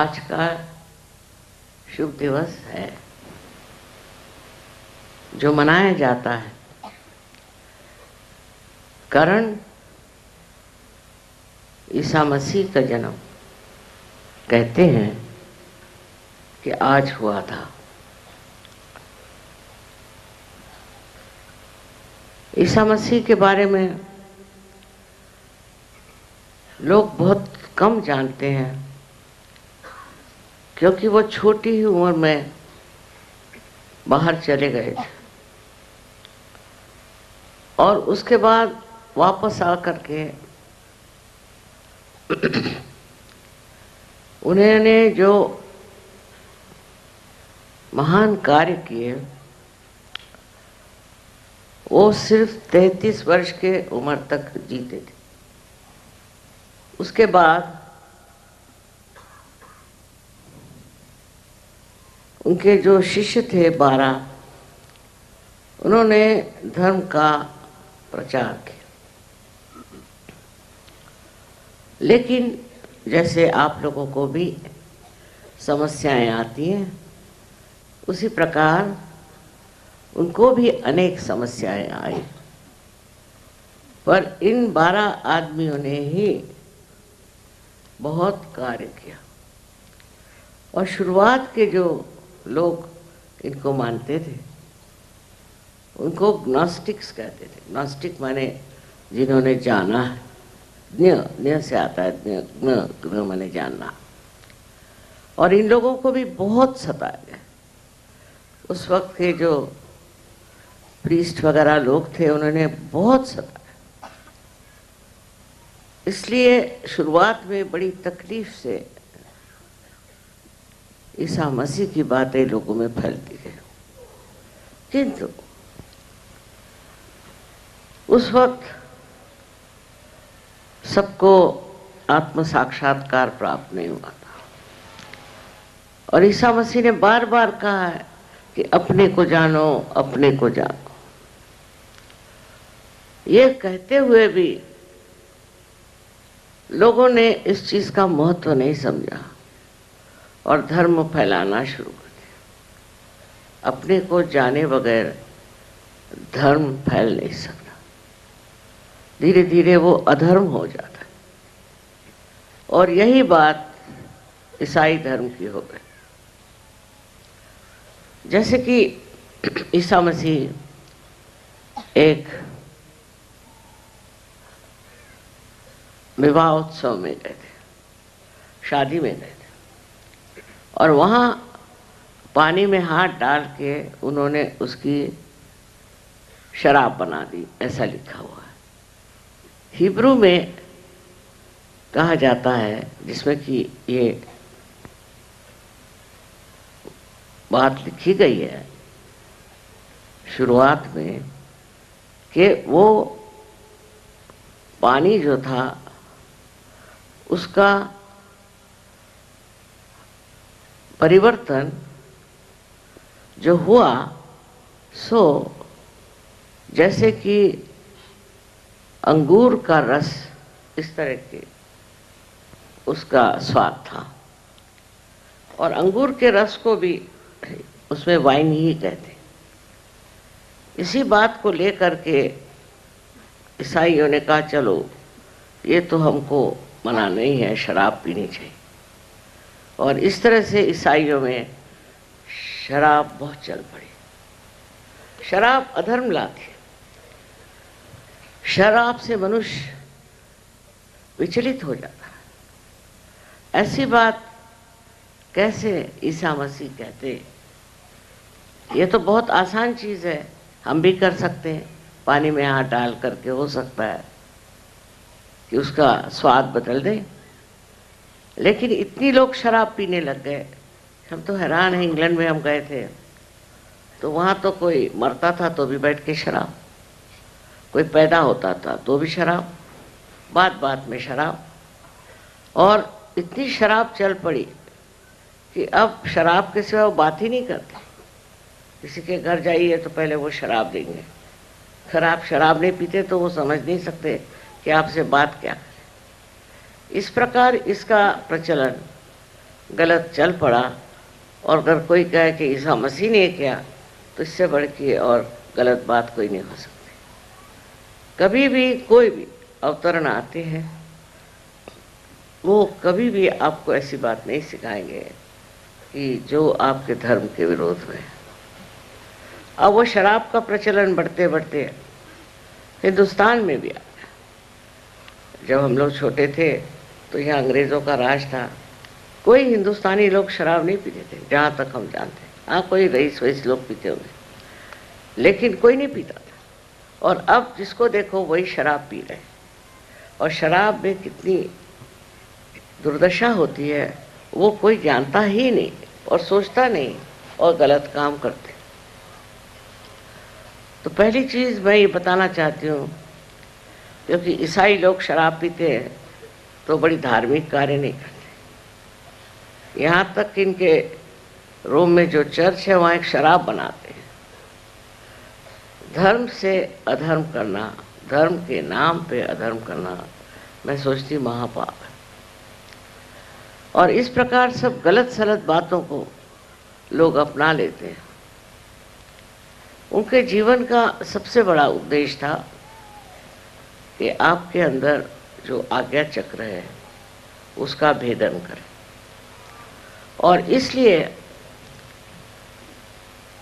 आज का शुभ दिवस है जो मनाया जाता है। कारण ईसा मसीह का जन्म कहते हैं कि आज हुआ था। ईसा मसीह के बारे में लोग बहुत कम जानते हैं, क्योंकि वो छोटी ही उम्र में बाहर चले गए थे और उसके बाद वापस आकर के उन्होंने जो महान कार्य किए वो सिर्फ 33 वर्ष के उम्र तक जीते थे। उसके बाद उनके जो शिष्य थे 12, उन्होंने धर्म का प्रचार किया। लेकिन जैसे आप लोगों को भी समस्याएं आती हैं, उसी प्रकार उनको भी अनेक समस्याएं आई, पर इन 12 आदमियों ने ही बहुत कार्य किया। और शुरुआत के जो लोग इनको मानते थे उनको ग्नोस्टिक्स कहते थे। ग्नोस्टिक माने जिन्होंने जाना है, ज्ञ से आता है, ज्ञ माने जानना। और इन लोगों को भी बहुत सताया गया। उस वक्त के जो प्रीस्ट वगैरह लोग थे उन्होंने बहुत सताया। इसलिए शुरुआत में बड़ी तकलीफ से ईसा मसीह की बातें लोगों में फैलती गई। किंतु उस वक्त सबको आत्म साक्षात्कार प्राप्त नहीं हुआ था। और ईसा मसीह ने बार बार कहा है कि अपने को जानो, अपने को जानो। ये कहते हुए भी लोगों ने इस चीज का महत्व नहीं समझा और धर्म फैलाना शुरू कर दिया। अपने को जाने बगैर धर्म फैल नहीं सकता। धीरे धीरे वो अधर्म हो जाता है। और यही बात ईसाई धर्म की हो गई। जैसे कि ईसा मसीह एक विवाह उत्सव में गए थे, शादी में गए थे, और वहाँ पानी में हाथ डाल के उन्होंने उसकी शराब बना दी, ऐसा लिखा हुआ है। हिब्रू में कहा जाता है, जिसमें कि ये बात लिखी गई है शुरुआत में, कि वो पानी जो था उसका परिवर्तन जो हुआ सो जैसे कि अंगूर का रस, इस तरह के उसका स्वाद था। और अंगूर के रस को भी उसमें वाइन ही कहते। इसी बात को लेकर के ईसाइयों ने कहा चलो ये तो हमको मना नहीं है, शराब पीनी चाहिए। और इस तरह से ईसाइयों में शराब बहुत चल पड़ी। शराब अधर्म लाती है। शराब से मनुष्य विचलित हो जाता है। ऐसी बात कैसे ईसा मसीह कहते? ये तो बहुत आसान चीज है, हम भी कर सकते हैं। पानी में हाथ डाल करके हो सकता है कि उसका स्वाद बदल दे। लेकिन इतनी लोग शराब पीने लग गए, हम तो हैरान हैं। इंग्लैंड में हम गए थे तो वहाँ तो कोई मरता था तो भी बैठ के शराब, कोई पैदा होता था तो भी शराब, बात बात में शराब। और इतनी शराब चल पड़ी कि अब शराब के सिवा वो बात ही नहीं करते। किसी के घर जाइए तो पहले वो शराब देंगे। खराब शराब नहीं पीते तो वो समझ नहीं सकते कि आपसे बात क्या करें। इस प्रकार इसका प्रचलन गलत चल पड़ा, और अगर कोई कहे कि ईसा मसीह ने किया, तो इससे बढ़ के और गलत बात कोई नहीं हो सकती। कभी भी कोई भी अवतरण आते हैं, वो कभी भी आपको ऐसी बात नहीं सिखाएंगे कि जो आपके धर्म के विरोध में। अब वो शराब का प्रचलन बढ़ते बढ़ते हिंदुस्तान में भी आ गया। जब हम लोग छोटे थे तो यहाँ अंग्रेज़ों का राज था, कोई हिंदुस्तानी लोग शराब नहीं पीते थे जहाँ तक हम जानते हैं। हाँ, कोई रईस वईस लोग पीते होंगे, लेकिन कोई नहीं पीता था। और अब जिसको देखो वही शराब पी रहे हैं, और शराब में कितनी दुर्दशा होती है वो कोई जानता ही नहीं और सोचता नहीं, और गलत काम करते। तो पहली चीज़ मैं ये बताना चाहती हूँ, क्योंकि ईसाई लोग शराब पीते हैं तो बड़ी धार्मिक कार्य नहीं करते। यहाँ तक कि इनके रोम में जो चर्च है वहाँ एक शराब बनाते हैं। धर्म से अधर्म करना, धर्म के नाम पे अधर्म करना, मैं सोचती महापाप है। और इस प्रकार सब गलत सलत बातों को लोग अपना लेते हैं। उनके जीवन का सबसे बड़ा उद्देश्य था कि आपके अंदर जो आज्ञा चक्र है उसका भेदन करें, और इसलिए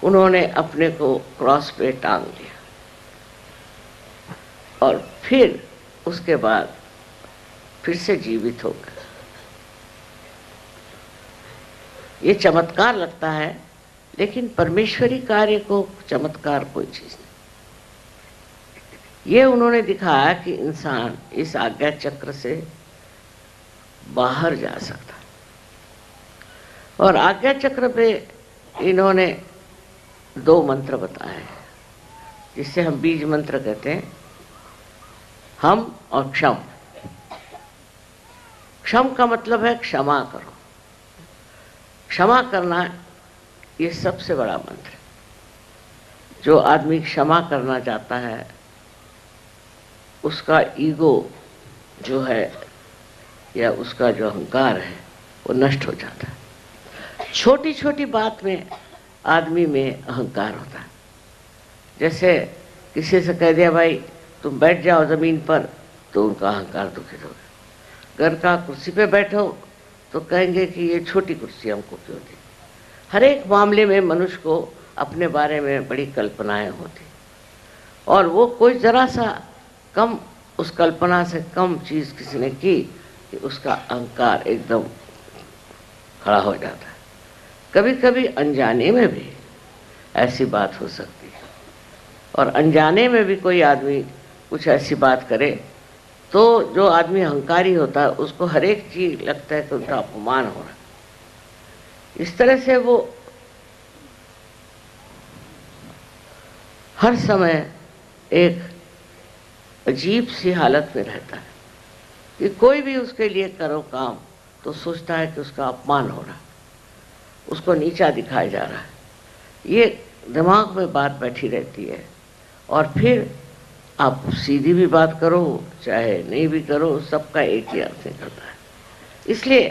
उन्होंने अपने को क्रॉस पे टांग लिया, और फिर उसके बाद फिर से जीवित हो गए। ये चमत्कार लगता है, लेकिन परमेश्वरी कार्य को चमत्कार कोई चीज़ नहीं। ये उन्होंने दिखाया कि इंसान इस आज्ञा चक्र से बाहर जा सकता, और आज्ञा चक्र पे इन्होंने 2 मंत्र बताए हैं, जिससे हम बीज मंत्र कहते हैं, हम और क्षम। क्षम का मतलब है क्षमा करो। क्षमा करना ये सबसे बड़ा मंत्र है। जो आदमी क्षमा करना चाहता है उसका ईगो जो है या उसका जो अहंकार है वो नष्ट हो जाता है। छोटी छोटी बात में आदमी में अहंकार होता है। जैसे किसी से कह दिया भाई तुम बैठ जाओ ज़मीन पर, तो उनका अहंकार दुखित हो गया। घर का कुर्सी पे बैठो तो कहेंगे कि ये छोटी कुर्सी हमको क्यों दी। हर एक मामले में मनुष्य को अपने बारे में बड़ी कल्पनाएं होती, और वो कोई ज़रा सा कम, उस कल्पना से कम चीज़ किसी ने की कि उसका अहंकार एकदम खड़ा हो जाता है। कभी कभी अनजाने में भी ऐसी बात हो सकती है, और अनजाने में भी कोई आदमी कुछ ऐसी बात करे तो जो आदमी अहंकारी होता है उसको हर एक चीज लगता है कि उनका अपमान हो रहा है। इस तरह से वो हर समय एक अजीब सी हालत में रहता है कि कोई भी उसके लिए करो काम तो सोचता है कि उसका अपमान हो रहा है, उसको नीचा दिखाया जा रहा है। ये दिमाग में बात बैठी रहती है, और फिर आप सीधी भी बात करो चाहे नहीं भी करो, सबका एक ही अर्थ निकलता है। इसलिए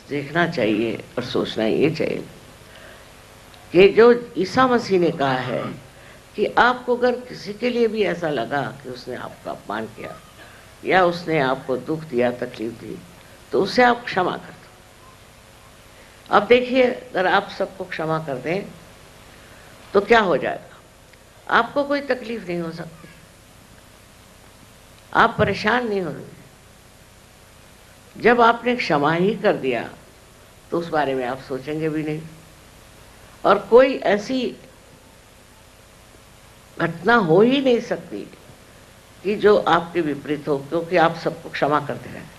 देखना चाहिए और सोचना ये चाहिए कि जो ईसा मसीह ने कहा है कि आपको अगर किसी के लिए भी ऐसा लगा कि उसने आपका अपमान किया या उसने आपको दुख दिया, तकलीफ दी, तो उसे आप क्षमा कर दो। अब देखिए, अगर आप सबको क्षमा कर दें तो क्या हो जाएगा? आपको कोई तकलीफ नहीं हो सकती, आप परेशान नहीं होंगे। जब आपने क्षमा ही कर दिया तो उस बारे में आप सोचेंगे भी नहीं, और कोई ऐसी घटना हो ही नहीं सकती कि जो आपके विपरीत हो, क्योंकि आप सबको क्षमा करते हैं।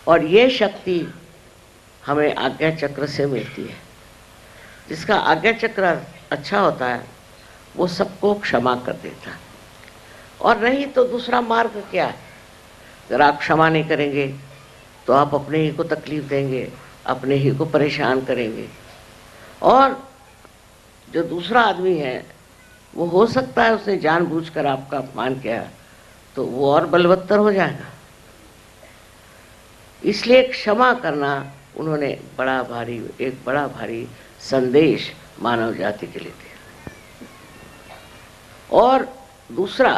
और ये शक्ति हमें आज्ञा चक्र से मिलती है। जिसका आज्ञा चक्र अच्छा होता है वो सबको क्षमा कर देता है। और नहीं तो दूसरा मार्ग क्या है? अगर आप क्षमा नहीं करेंगे तो आप अपने ही को तकलीफ देंगे, अपने ही को परेशान करेंगे, और जो दूसरा आदमी है वो हो सकता है उसने जानबूझकर आपका अपमान किया तो वो और बलवत्तर हो जाएगा। इसलिए क्षमा करना उन्होंने एक बड़ा भारी संदेश मानव जाति के लिए दिया। और दूसरा,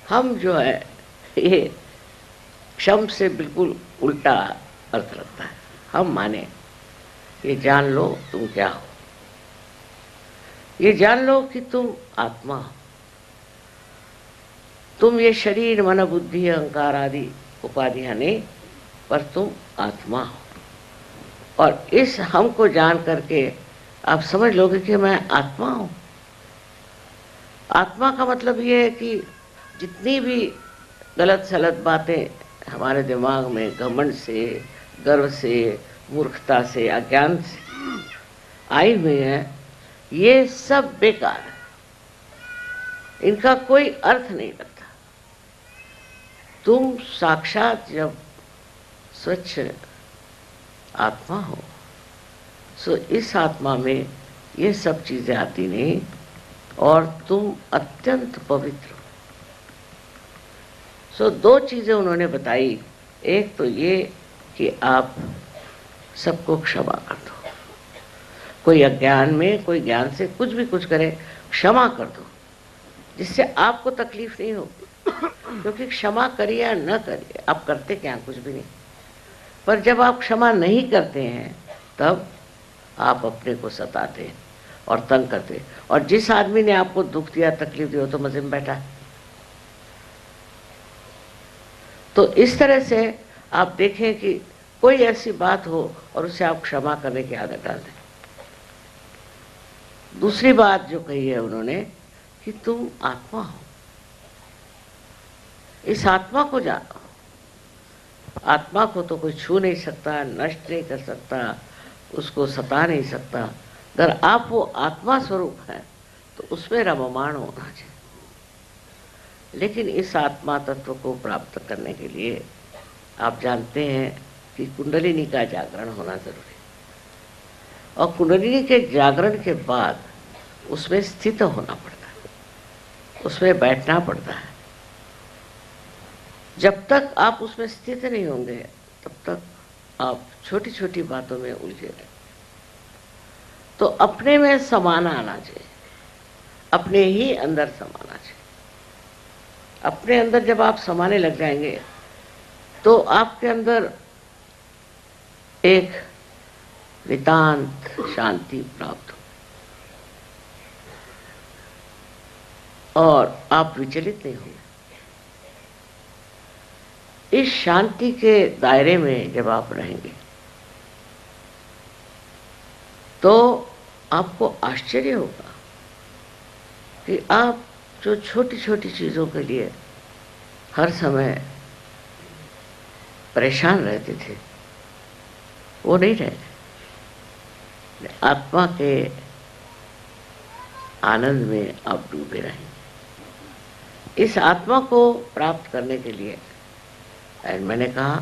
हम जो है ये क्षम से बिल्कुल उल्टा अर्थ रखता है। हम माने ये जान लो तुम क्या हो, ये जान लो कि तुम आत्मा हो, तुम ये शरीर मन बुद्धि अहंकार आदि उपाधियां नहीं, पर तुम आत्मा हो। और इस हम को जान करके आप समझ लोगे कि मैं आत्मा हूं। आत्मा का मतलब ये है कि जितनी भी गलत सलत बातें हमारे दिमाग में घमंड से, गर्व से, मूर्खता से, अज्ञान से आई हुई है, ये सब बेकार है, इनका कोई अर्थ नहीं लगता। तुम साक्षात जब स्वच्छ आत्मा हो, सो इस आत्मा में ये सब चीजें आती नहीं और तुम अत्यंत पवित्र हो। सो दो चीजें उन्होंने बताई। एक तो ये कि आप सबको क्षमा कर दो, कोई अज्ञान में, कोई ज्ञान से कुछ भी कुछ करे, क्षमा कर दो, जिससे आपको तकलीफ नहीं होगी। क्योंकि क्षमा करिए या न करिए, आप करते क्या, कुछ भी नहीं। पर जब आप क्षमा नहीं करते हैं तब आप अपने को सताते हैं और तंग करते हैं। और जिस आदमी ने आपको दुख दिया, तकलीफ दी, हो तो मजे में बैठा है। तो इस तरह से आप देखें कि कोई ऐसी बात हो और उसे आप क्षमा करने की आदत डाल दें। दूसरी बात जो कही है उन्होंने कि तुम आत्मा हो, इस आत्मा को जानो। आत्मा को तो कोई छू नहीं सकता, नष्ट नहीं कर सकता, उसको सता नहीं सकता। अगर आप वो आत्मा स्वरूप है तो उसमें रममाण होना चाहिए। लेकिन इस आत्मा तत्व को प्राप्त करने के लिए आप जानते हैं कि कुंडलिनी का जागरण होना जरूरी है। और कुंडलिनी के जागरण के बाद उसमें स्थित होना पड़ता है, उसमें बैठना पड़ता है। जब तक आप उसमें स्थित नहीं होंगे तब तक आप छोटी छोटी बातों में उलझे रहेंगे। तो अपने में समाना आना चाहिए, अपने ही अंदर समाना चाहिए। अपने अंदर जब आप समाने लग जाएंगे तो आपके अंदर एक नितांत शांति प्राप्त हो और आप विचलित नहीं होंगे। इस शांति के दायरे में जब आप रहेंगे तो आपको आश्चर्य होगा कि आप जो छोटी छोटी चीज़ों के लिए हर समय परेशान रहते थे वो नहीं रहे। आत्मा के आनंद में आप डूबे रहेंगे। इस आत्मा को प्राप्त करने के लिए मैंने कहा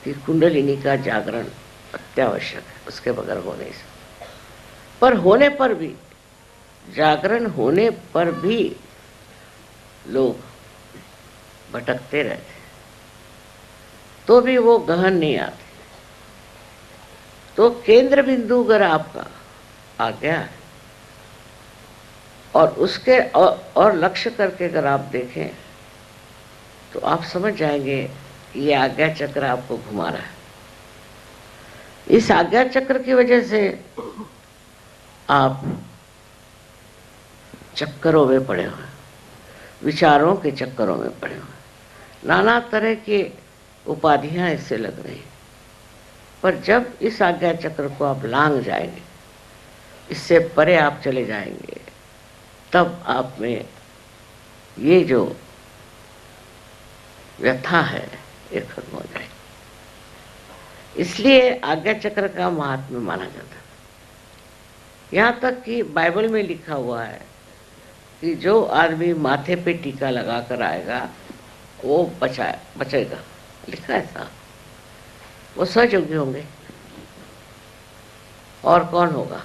कि कुंडलिनी का जागरण अत्यावश्यक है, उसके बगैर हो नहीं सकता। पर होने पर भी, जागरण होने पर भी लोग भटकते रहते, तो भी वो गहन नहीं आते। तो केंद्र बिंदु अगर आपका आ गया है और उसके और लक्ष्य करके अगर आप देखें तो आप समझ जाएंगे कि ये आज्ञा चक्र आपको घुमा रहा है। इस आज्ञा चक्र की वजह से आप चक्करों में पड़े हुए, विचारों के चक्करों में पड़े हुए, नाना तरह के उपाधियां इससे लग रही। पर जब इस आज्ञा चक्र को आप लांघ जाएंगे, इससे परे आप चले जाएंगे, तब आप में ये जो व्यथा है ये खत्म हो जाएगी। इसलिए आज्ञा चक्र का महात्म्य माना जाता है। यहाँ तक कि बाइबल में लिखा हुआ है कि जो आदमी माथे पे टीका लगा कर आएगा वो बचेगा। लिखा है साहब, वो सहयोगी होंगे और कौन होगा।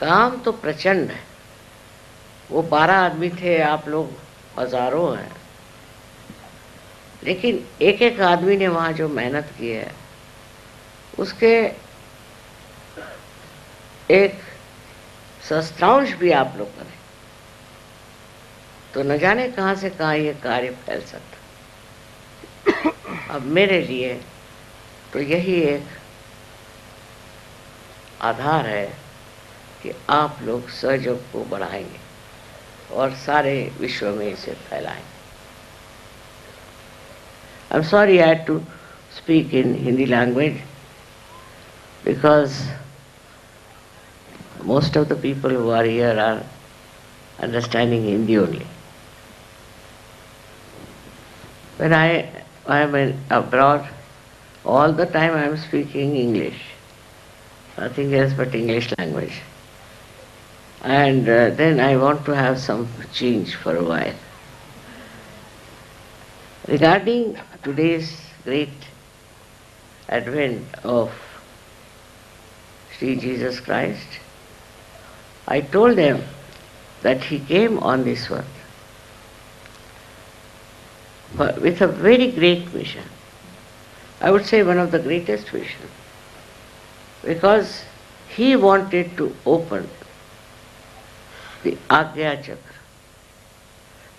काम तो प्रचंड है। वो 12 आदमी थे, आप लोग हजारों हैं, लेकिन एक एक आदमी ने वहां जो मेहनत की है उसके एक सहस्त्रांश भी आप लोग करें तो न जाने कहां से कहां ये कार्य फैल सकता। अब मेरे लिए तो यही एक आधार है कि आप लोग सहयोग को बढ़ाएंगे और सारे विश्व में इसे फैलाएंगे। I'm sorry I had to speak in Hindi language because most of the people who are here are understanding Hindi only. When I am abroad, all the time I am speaking English, nothing else but English language. And then I want to have some change for a while. Regarding today's great advent of Sri Jesus Christ, I told them that he came on this earth with a very great mission. I would say one of the greatest vision, because he wanted to open the Agya Chakra,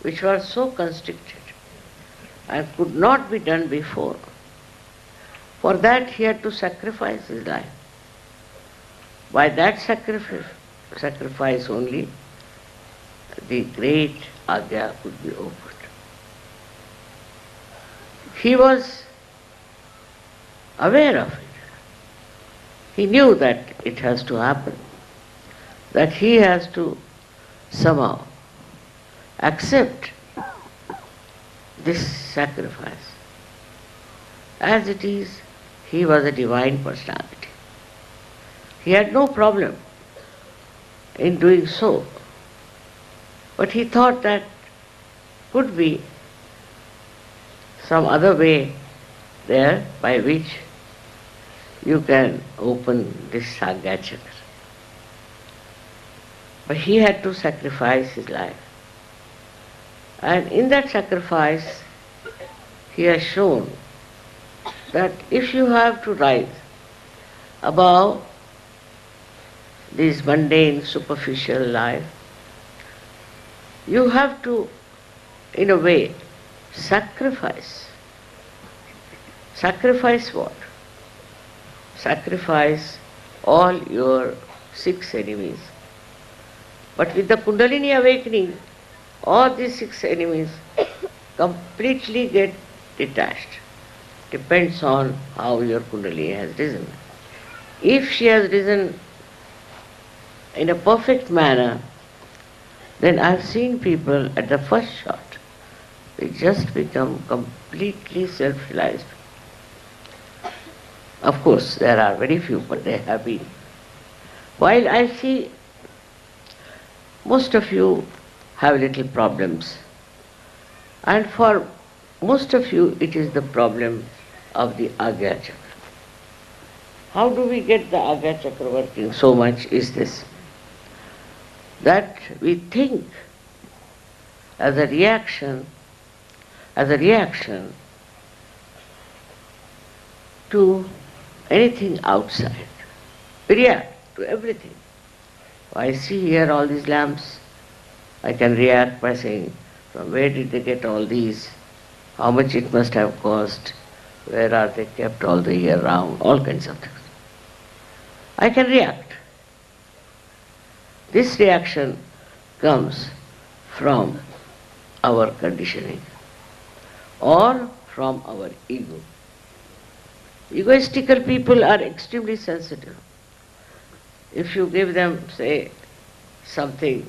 which was so constricted and could not be done before. For that he had to sacrifice his life. By that sacrifice only the great Agya could be opened. He was aware of it. He knew that it has to happen, that he has to somehow accept this sacrifice. As it is, he was a divine personality. He had no problem in doing so, but he thought that could be some other way there by which you can open this Agya Chakra. But he had to sacrifice his life. And in that sacrifice, he has shown that if you have to rise above this mundane, superficial life, you have to, in a way, sacrifice. Sacrifice what? Sacrifice all your 6 enemies. But with the Kundalini awakening, all these 6 enemies completely get detached. Depends on how your Kundalini has risen. If she has risen in a perfect manner, then I have seen people at the first shot, they just become completely self-realized. Of course, there are very few, but they have been. While I see most of you have little problems, and for most of you it is the problem of the Agya Chakra. How do we get the Agya Chakra working so much is this, that we think as a reaction to anything outside. We react to everything. I see here all these lamps, I can react by saying, from where did they get all these? How much it must have cost? Where are they kept all the year round? All kinds of things. I can react. This reaction comes from our conditioning or from our ego. Egoistical people are extremely sensitive. If you give them, say, something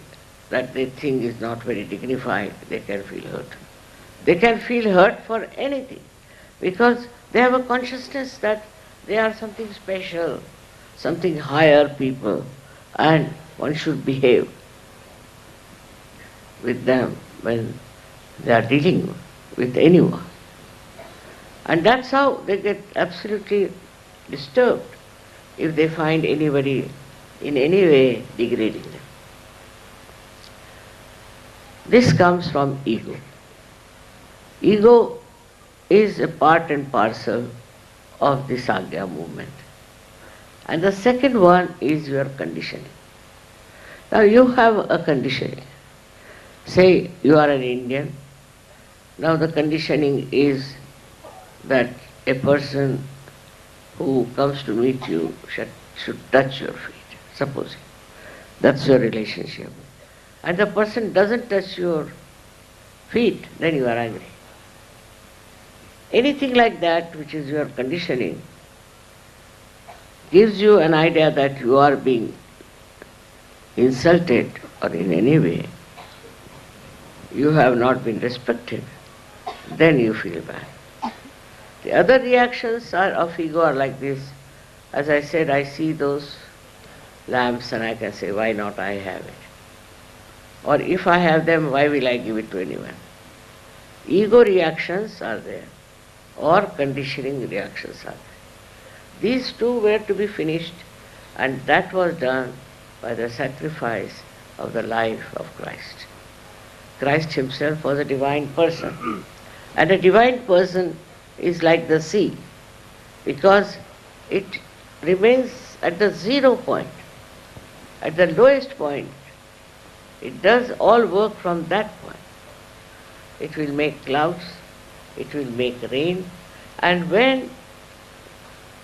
that they think is not very dignified, they can feel hurt. They can feel hurt for anything because they have a consciousness that they are something special, something higher people, and one should behave with them when they are dealing with anyone. And that's how they get absolutely disturbed if they find anybody in any way degrading them. This comes from ego. Ego is a part and parcel of the Sangya movement. And the second one is your conditioning. Now you have a conditioning. Say you are an Indian. Now the conditioning is that a person who comes to meet you should touch your feet, supposing. That's your relationship. And the person doesn't touch your feet, then you are angry. Anything like that, which is your conditioning, gives you an idea that you are being insulted or in any way you have not been respected, then you feel bad. The other reactions of ego are like this. As I said, I see those lamps and I can say, why not I have it? Or if I have them, why will I give it to anyone? Ego reactions are there, or conditioning reactions are there. These two were to be finished, and that was done by the sacrifice of the life of Christ. Christ himself was a divine person. And a divine person is like the sea, because it remains at the 0 point, at the lowest point. It does all work from that point. It will make clouds, it will make rain, and when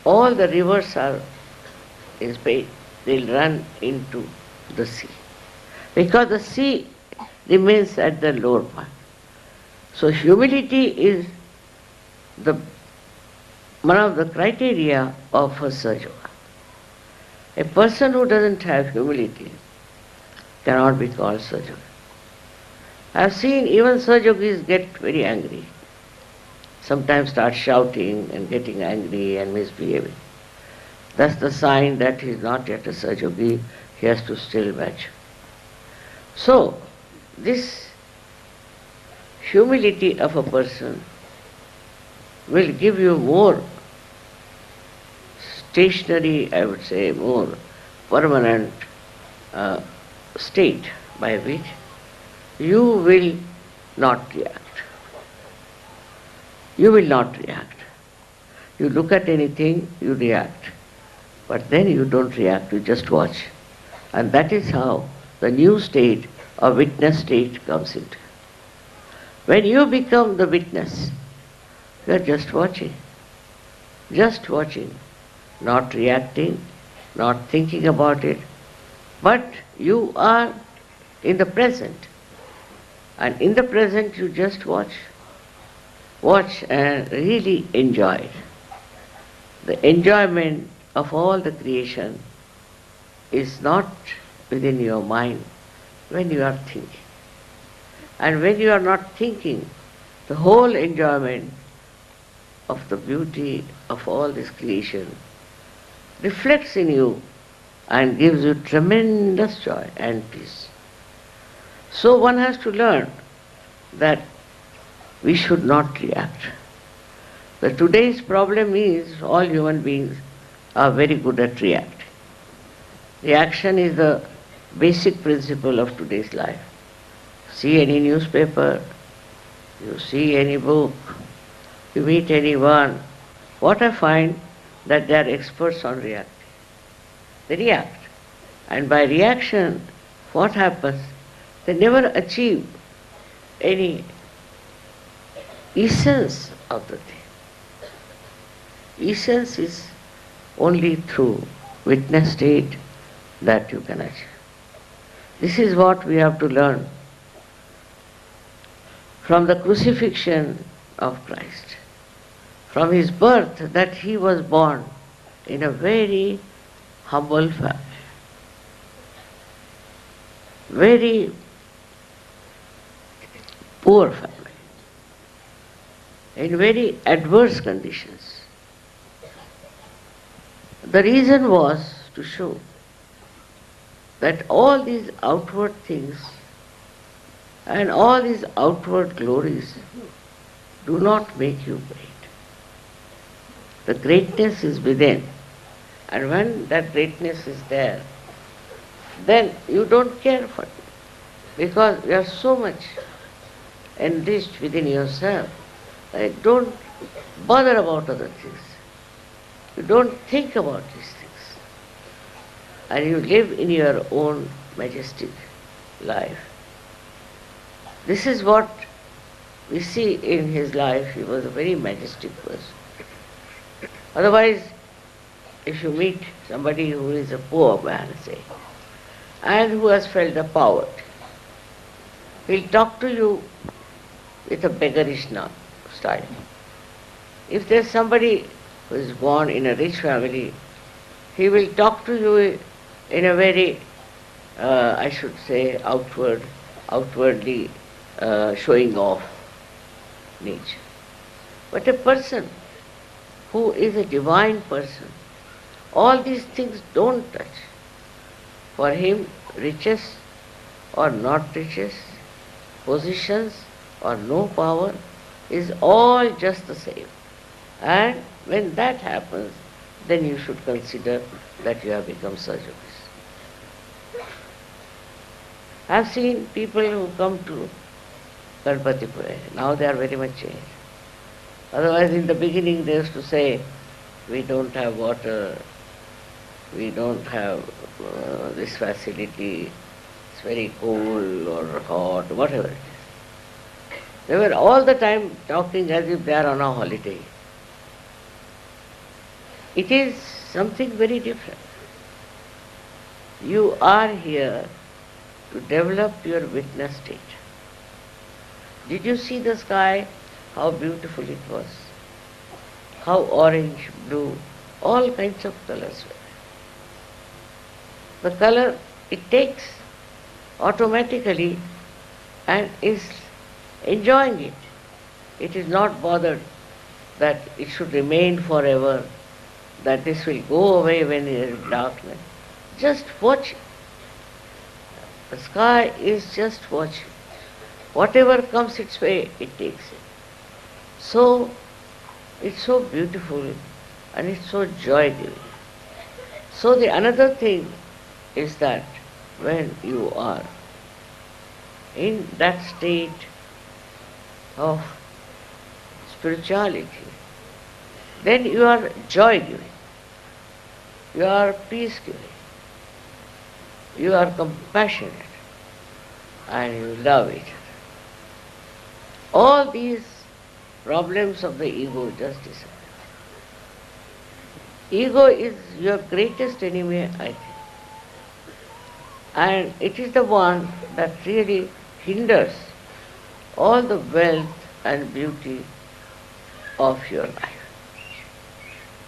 all the rivers are in space, they'll run into the sea. Because the sea remains at the lower point. So humility is one of the criteria of a Sahaja Yoga. A person who doesn't have humility cannot be called Sahaja Yogi. I have seen even Sahaja Yogis get very angry. Sometimes start shouting and getting angry and misbehaving. That's the sign that he is not yet a Sahaja Yogi, he has to still match. So, this humility of a person will give you more stationary, I would say, more permanent state by which you will not react. You will not react. You look at anything, you react. But then you don't react, you just watch. And that is how the new state or witness state comes into. When you become the witness, you are just watching, not reacting, not thinking about it, but you are in the present. And in the present you just watch and really enjoy it. The enjoyment of all the creation is not within your mind when you are thinking. And when you are not thinking, the whole enjoyment of the beauty of all this creation reflects in you and gives you tremendous joy and peace. So one has to learn that we should not react. The today's problem is all human beings are very good at reacting. Reaction is the basic principle of today's life. See any newspaper, you see any book, you meet anyone, what I find that they are experts on reacting. They react. And by reaction, what happens? They never achieve any essence of the thing. Essence is only through witness state that you can achieve. This is what we have to learn from the crucifixion of Christ, from his birth, that he was born in a very humble family, very poor family, in very adverse conditions. The reason was to show that all these outward things and all these outward glories do not make you great. The greatness is within. And when that greatness is there, then you don't care for it, because you are so much enriched within yourself that you don't bother about other things. You don't think about these things. And you live in your own majestic life. This is what we see in his life. He was a very majestic person. Otherwise, if you meet somebody who is a poor man, say, and who has felt the poverty, he'll talk to you with a beggarish style. If there's somebody who is born in a rich family, he will talk to you in a very, I should say, outwardly showing off nature. But a person who is a divine person, all these things don't touch. For him, riches or not riches, positions or no power, is all just the same. And when that happens, then you should consider that you have become Sahaja. I have seen people who come to Ganpatipura. Now they are very much changed. Otherwise, in the beginning they used to say, we don't have water, we don't have this facility, it's very cold or hot, whatever it is. They were all the time talking as if they are on a holiday. It is something very different. You are here to develop your witness state. Did you see the sky? How beautiful it was. How orange, blue, all kinds of colors were. The color it takes automatically and is enjoying it. It is not bothered that it should remain forever, that this will go away when there is darkness. Just watch it. The sky is just watching. Whatever comes its way, it takes it. So, it's so beautiful and it's so joy-giving. So the another thing is that when you are in that state of spirituality, then you are joy-giving, you are peace-giving, you are compassionate, and you love each other. All these problems of the ego just disappear. Ego is your greatest enemy, I think. And it is the one that really hinders all the wealth and beauty of your life.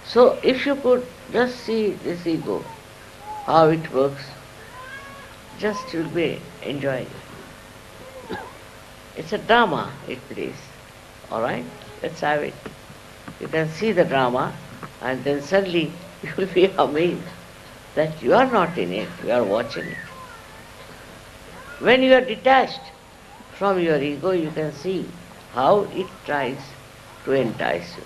So if you could just see this ego, how it works, just you'll be enjoying it. It's a drama it plays. Alright? Let's have it. You can see the drama and then suddenly you will be amazed that you are not in it, you are watching it. When you are detached from your ego, you can see how it tries to entice you.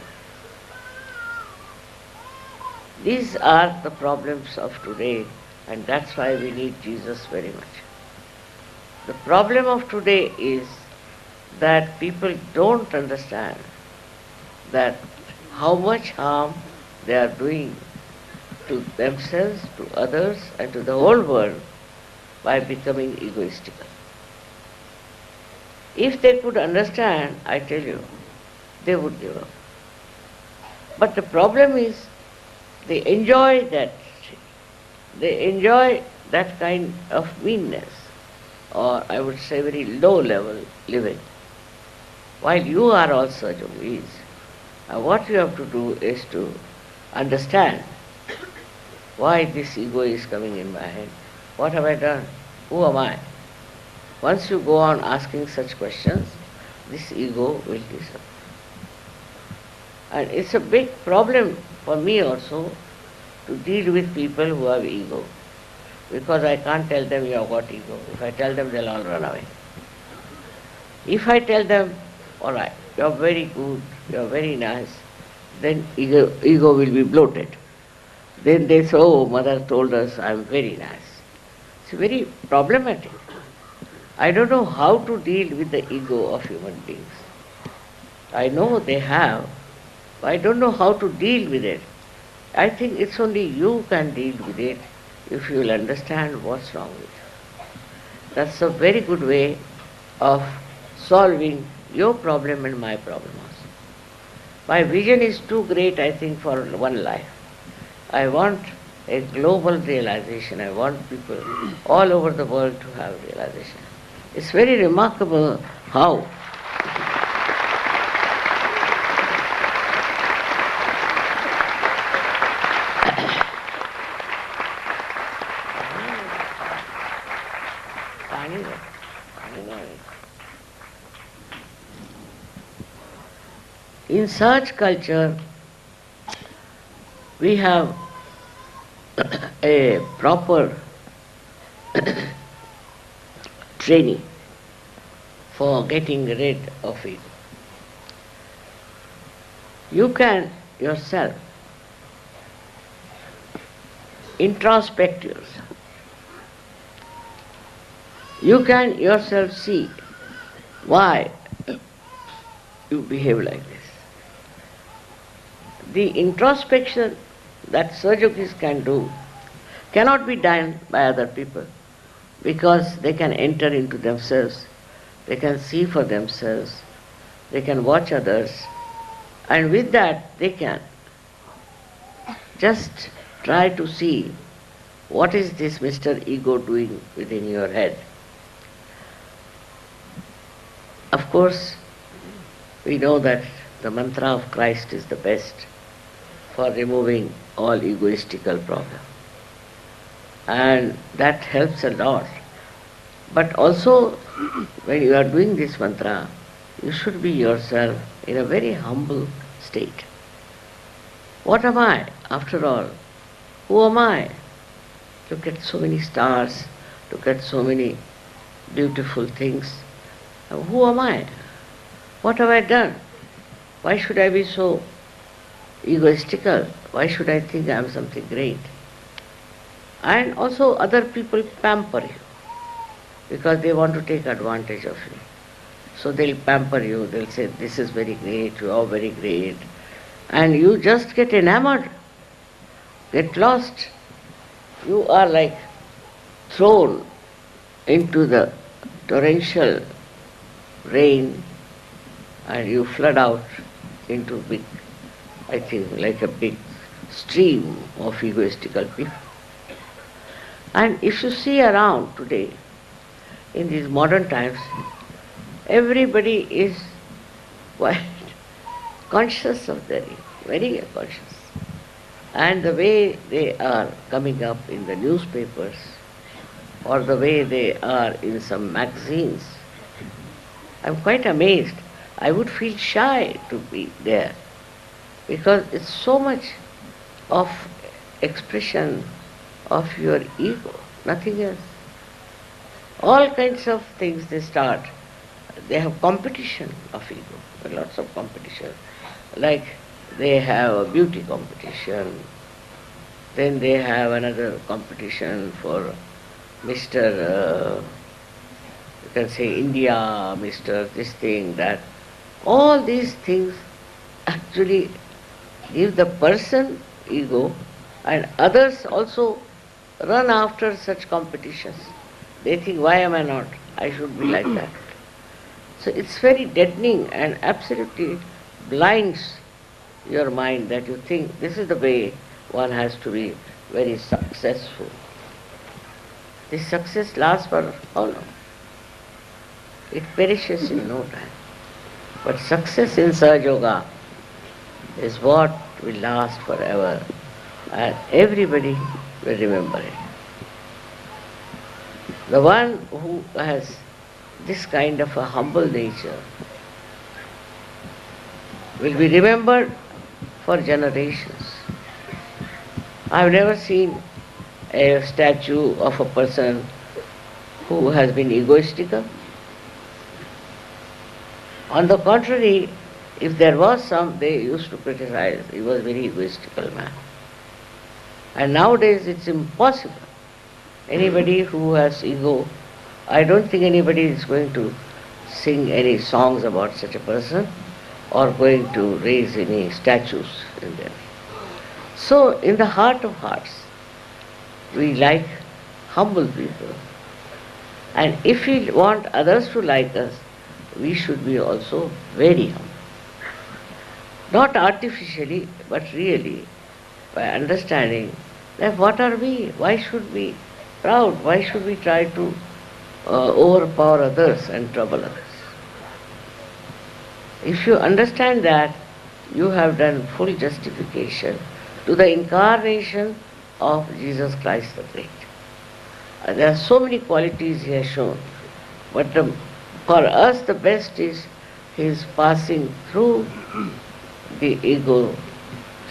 These are the problems of today, and that's why we need Jesus very much. The problem of today is that people don't understand that how much harm they are doing to themselves, to others, and to the whole world by becoming egoistical. If they could understand, I tell you, they would give up. But the problem is, they enjoy that. They enjoy that kind of meanness, or I would say very low level living, while you are also yogis. What you have to do is to understand why this ego is coming in my head. What have I done? Who am I? Once you go on asking such questions, this ego will disappear. And it's a big problem for me also to deal with people who have ego, because I can't tell them you have got ego. If I tell them, they'll all run away. If I tell them, all right, you are very good, you are very nice, then ego will be bloated. Then they say, oh, mother told us I am very nice. It's very problematic. I don't know how to deal with the ego of human beings. I know they have, but I don't know how to deal with it. I think it's only you can deal with it if you will understand what's wrong with you. That's a very good way of solving your problem and my problem also. My vision is too great, I think, for one life. I want a global realization. I want people all over the world to have realization. It's very remarkable how in such culture we have a proper training for getting rid of it. You can yourself introspect yourself. You can yourself see why you behave like this. The introspection that Sage Yogis can do cannot be done by other people because they can enter into themselves, they can see for themselves, they can watch others, and with that they can just try to see what is this Mr. Ego doing within your head. Of course, we know that the mantra of Christ is the best for removing all egoistical problems. And that helps a lot. But also, when you are doing this mantra, you should be yourself in a very humble state. What am I, after all? Who am I? Look at so many stars, look at so many beautiful things. Who am I? What have I done? Why should I be so egoistical? Why should I think I am something great? And also other people pamper you because they want to take advantage of you. So they'll pamper you, they'll say, this is very great, you are very great. And you just get enamored, get lost. You are like thrown into the torrential rain and you flood out into big, I think, like a big stream of egoistical people. And if you see around today, in these modern times, everybody is quite conscious of their ego, very conscious. And the way they are coming up in the newspapers or the way they are in some magazines, I'm quite amazed. I would feel shy to be there because it's so much of expression of your ego, nothing else. All kinds of things they start. They have competition of ego, lots of competition. Like they have a beauty competition, then they have another competition for Mr. You can say India, Mr. this thing, that. All these things actually give the person ego, and others also run after such competitions. They think, why am I not? I should be like that. So it's very deadening and absolutely blinds your mind that you think this is the way one has to be very successful. This success lasts for how long? It perishes in no time. But success in Sahaja Yoga is what will last forever, and everybody will remember it. The one who has this kind of a humble nature will be remembered for generations. I have never seen a statue of a person who has been egoistical. On the contrary, if there was some, they used to criticize. He was a very egoistical man. And nowadays it's impossible. Anybody who has ego, I don't think anybody is going to sing any songs about such a person or going to raise any statues in there. So, in the heart of hearts, we like humble people. And if we want others to like us, we should be also very humble. Not artificially, but really, by understanding that what are we? Why should we be proud? Why should we try to overpower others and trouble others? If you understand that, you have done full justification to the incarnation of Jesus Christ the Great. There are so many qualities he has shown, but for us the best is his passing through the ego,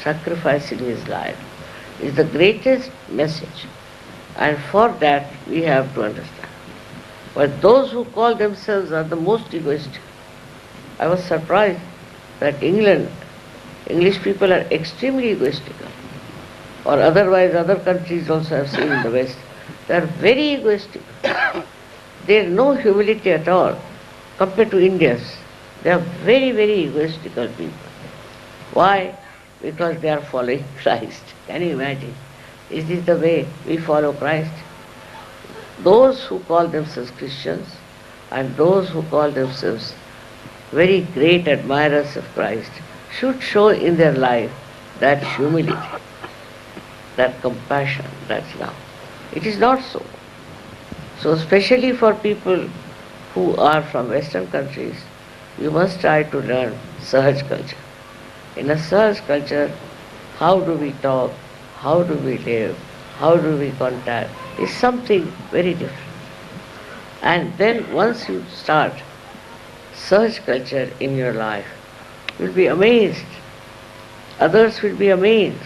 sacrificing his life, is the greatest message. And for that we have to understand. But those who call themselves are the most egoistic. I was surprised that English people are extremely egoistical. Or otherwise other countries also have seen in the West. They are very egoistic. There is no humility at all compared to Indians. They are very, very egoistical people. Why? Because they are following Christ. Can you imagine? Is this the way we follow Christ? Those who call themselves Christians and those who call themselves very great admirers of Christ should show in their life that humility, that compassion, that love. It is not so. So especially for people who are from Western countries, you must try to learn Sahaj culture. In a Sahaj culture, how do we talk, how do we live, how do we contact, is something very different. And then once you start Sahaj culture in your life, you will be amazed. Others will be amazed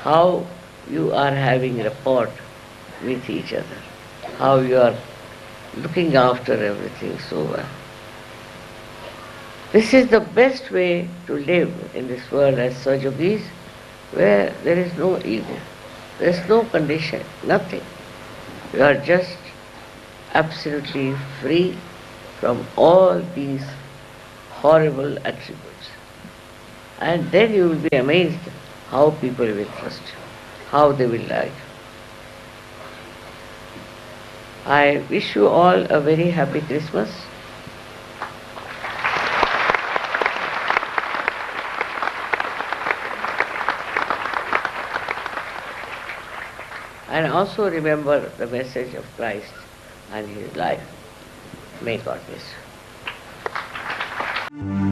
how you are having rapport with each other, how you are looking after everything so well. This is the best way to live in this world as Sahajogis, where there is no ego, there is no condition, nothing. You are just absolutely free from all these horrible attributes. And then you will be amazed how people will trust you, how they will like you. I wish you all a very happy Christmas. And also remember the message of Christ and his life. May God bless you.